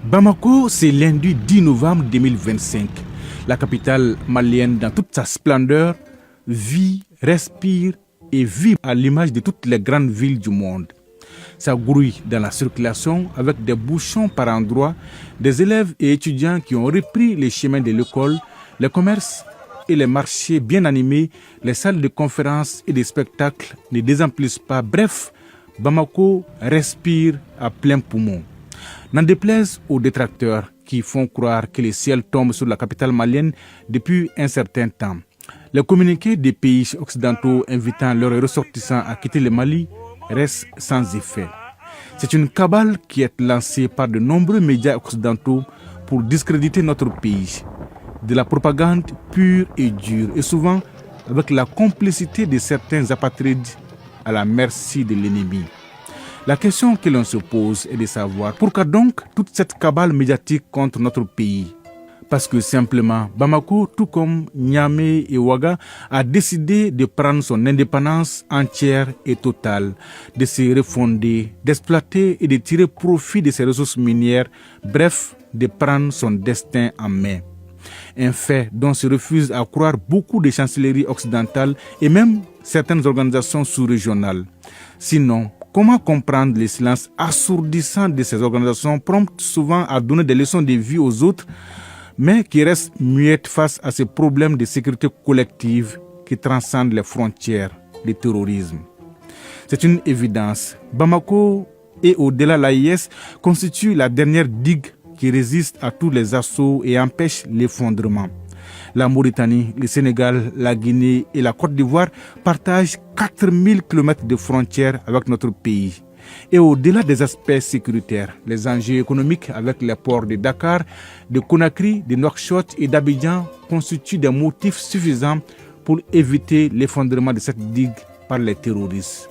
Bamako, c'est lundi 10 novembre 2025. La capitale malienne, dans toute sa splendeur, vit, respire et vit à l'image de toutes les grandes villes du monde. Ça grouille dans la circulation avec des bouchons par endroits, des élèves et étudiants qui ont repris les chemins de l'école, les commerces et les marchés bien animés, les salles de conférences et de spectacles ne désemplissent pas. Bref, Bamako respire à plein poumon. N'en déplaise aux détracteurs qui font croire que le ciel tombe sur la capitale malienne depuis un certain temps. Les communiqués des pays occidentaux invitant leurs ressortissants à quitter le Mali restent sans effet. C'est une cabale qui est lancée par de nombreux médias occidentaux pour discréditer notre pays. De la propagande pure et dure, et souvent avec la complicité de certains apatrides à la merci de l'ennemi. La question que l'on se pose est de savoir pourquoi donc toute cette cabale médiatique contre notre pays. Parce que simplement, Bamako, tout comme Niamey et Ouaga, a décidé de prendre son indépendance entière et totale, de se refonder, d'exploiter et de tirer profit de ses ressources minières, bref, de prendre son destin en main. Un fait dont se refusent à croire beaucoup de chancelleries occidentales et même certaines organisations sous-régionales. Sinon, comment comprendre le silence assourdissant de ces organisations promptes souvent à donner des leçons de vie aux autres, mais qui restent muettes face à ces problèmes de sécurité collective qui transcendent les frontières du terrorisme? C'est une évidence. Bamako et au-delà l'AIS constituent la dernière digue qui résiste à tous les assauts et empêche l'effondrement. La Mauritanie, le Sénégal, la Guinée et la Côte d'Ivoire partagent 4000 km de frontières avec notre pays. Et au-delà des aspects sécuritaires, les enjeux économiques avec les ports de Dakar, de Conakry, de Nouakchott et d'Abidjan constituent des motifs suffisants pour éviter l'effondrement de cette digue par les terroristes.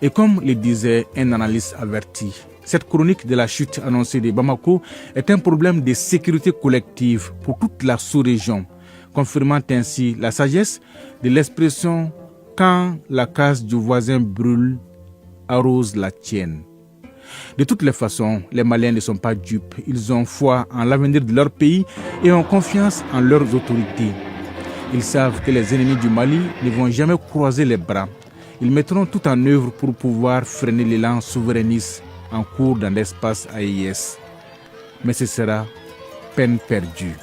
Et comme le disait un analyste averti, cette chronique de la chute annoncée de Bamako est un problème de sécurité collective pour toute la sous-région, confirmant ainsi la sagesse de l'expression « quand la case du voisin brûle, arrose la tienne ». De toutes les façons, les Maliens ne sont pas dupes. Ils ont foi en l'avenir de leur pays et ont confiance en leurs autorités. Ils savent que les ennemis du Mali ne vont jamais croiser les bras. Ils mettront tout en œuvre pour pouvoir freiner l'élan souverainiste en cours dans l'espace AIS. Mais ce sera peine perdue.